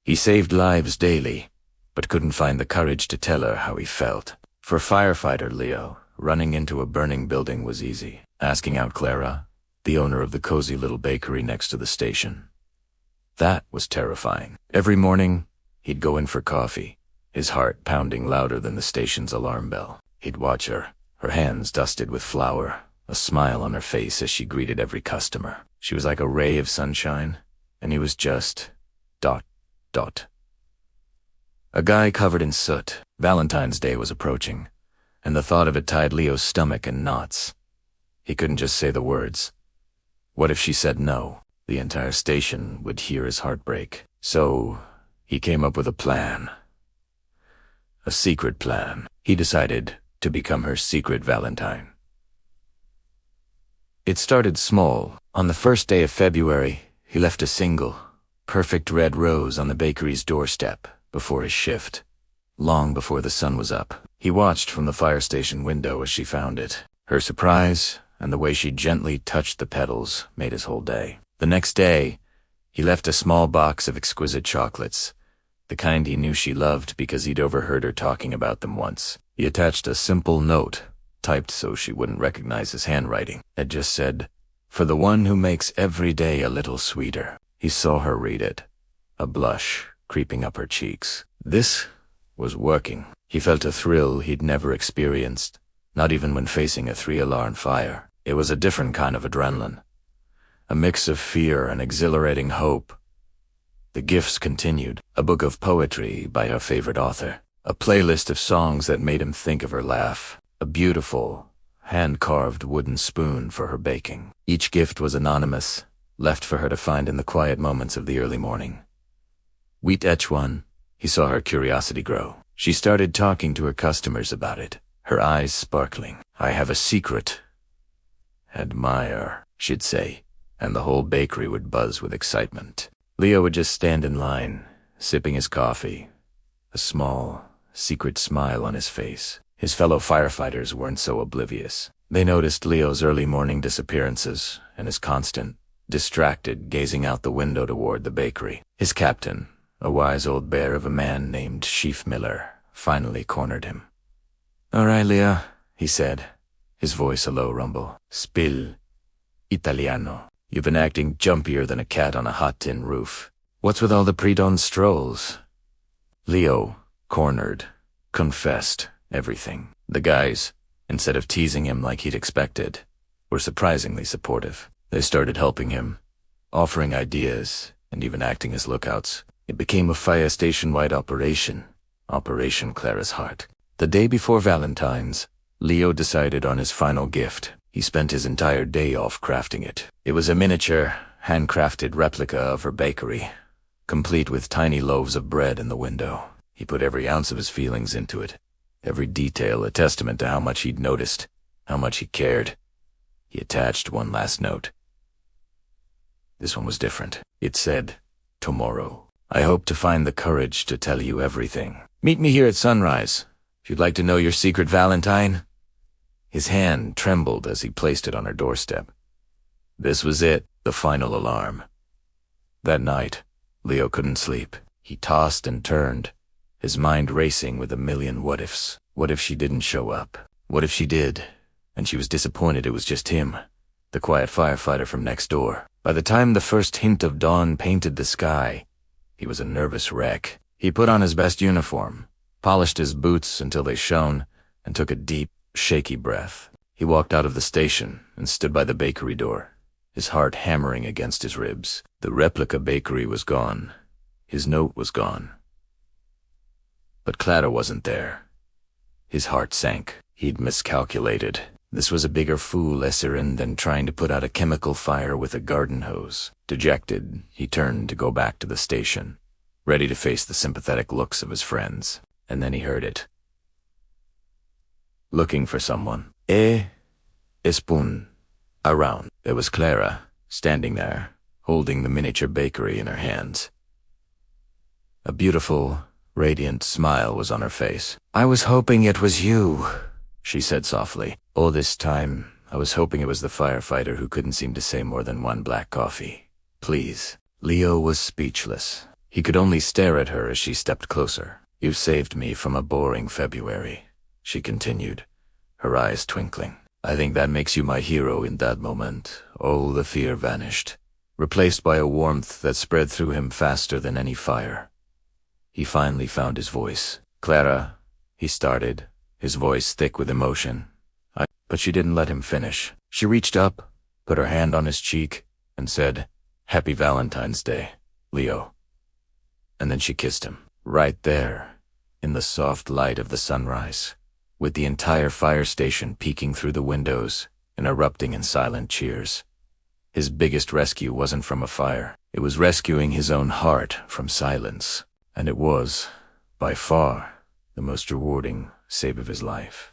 He saved lives daily, but couldn't find the courage to tell her how he felt. For Firefighter Leo, running into a burning building was easy. Asking out Clara, the owner of the cozy little bakery next to the station, that was terrifying. Every morning, he'd go in for coffee, his heart pounding louder than the station's alarm bell. He'd watch her hands dusted with flour, a smile on her face as she greeted every customer. She was like a ray of sunshine, and he was just ... A guy covered in soot. Valentine's Day was approaching, and the thought of it tied Leo's stomach in knots. He couldn't just say the words. What if she said no? The entire station would hear his heart break. So, he came up with a plan. A secret plan. He decided to become her secret Valentine. It started small. On the first day of February, he left a single, perfect red rose on the bakery's doorstep before his shift, long before the sun was up. He watched from the fire station window as she found it. Her surprise and the way she gently touched the petals made his whole day. The next day, he left a small box of exquisite chocolates, the kind he knew she loved because he'd overheard her talking about them once. He attached a simple note, typed so she wouldn't recognize his handwriting, that just said, "For the one who makes every day a little sweeter." He saw her read it, a blush creeping up her cheeks. This was working. He felt a thrill he'd never experienced, not even when facing a 3-alarm fire. It was a different kind of adrenaline, a mix of fear and exhilarating hope. The gifts continued, a book of poetry by her favorite author, a playlist of songs that made him think of her laugh, a beautiful, hand-carved wooden spoon for her baking. Each gift was anonymous, left for her to find in the quiet moments of the early morning. With each one, he saw her curiosity grow. She started talking to her customers about it, her eyes sparkling. "I have a secret. Admire," she'd say, and the whole bakery would buzz with excitement. Leo would just stand in line, sipping his coffee, a small, secret smile on his face. His fellow firefighters weren't so oblivious. They noticed Leo's early morning disappearances and his constant, distracted gazing out the window toward the bakery. His captain, a wise old bear of a man named Chief Miller, finally cornered him. "All right, Leo," he said, his voice a low rumble. "Spill Italiano. You've been acting jumpier than a cat on a hot tin roof. What's with all the pre-dawn strolls?" Leo, cornered, confessed everything. The guys, instead of teasing him like he'd expected, were surprisingly supportive. They started helping him, offering ideas, and even acting as lookouts. It became a fire station-wide operation, Operation Clara's Heart. The day before Valentine's, Leo decided on his final gift. He spent his entire day off crafting it. It was a miniature, handcrafted replica of her bakery, complete with tiny loaves of bread in the window. He put every ounce of his feelings into it, every detail a testament to how much he'd noticed, how much he cared. He attached one last note. This one was different. It said, "Tomorrow, I hope to find the courage to tell you everything. Meet me here at sunrise, if you'd like to know your secret Valentine." His hand trembled as he placed it on her doorstep. This was it, the final alarm. That night, Leo couldn't sleep. He tossed and turned, his mind racing with a million what-ifs. What if she didn't show up? What if she did, and she was disappointed it was just him, the quiet firefighter from next door? By the time the first hint of dawn painted the sky, he was a nervous wreck. He put on his best uniform, polished his boots until they shone, and took a deep, shaky breath. He walked out of the station and stood by the bakery door, his heart hammering against his ribs. The replica bakery was gone. His note was gone. But Clara wasn't there. His heart sank. He'd miscalculated. This was a bigger fool errand than trying to put out a chemical fire with a garden hose. Dejected, he turned to go back to the station, ready to face the sympathetic looks of his friends. And then he heard it. Looking for someone. Espun. Around. There was Clara, standing there, holding the miniature bakery in her hands. A beautiful, radiant smile was on her face. "I was hoping it was you," she said softly. "All this time, I was hoping it was the firefighter who couldn't seem to say more than one black coffee. Please." Leo was speechless. He could only stare at her as she stepped closer. "You've saved me from a boring February," she continued, her eyes twinkling. "I think that makes you my hero." In that moment, all the fear vanished, replaced by a warmth that spread through him faster than any fire. He finally found his voice. "Clara," he started, his voice thick with emotion. But she didn't let him finish. She reached up, put her hand on his cheek, and said, "Happy Valentine's Day, Leo." And then she kissed him, right there, in the soft light of the sunrise, with the entire fire station peeking through the windows and erupting in silent cheers. His biggest rescue wasn't from a fire. It was rescuing his own heart from silence. And it was, by far, the most rewarding save of his life.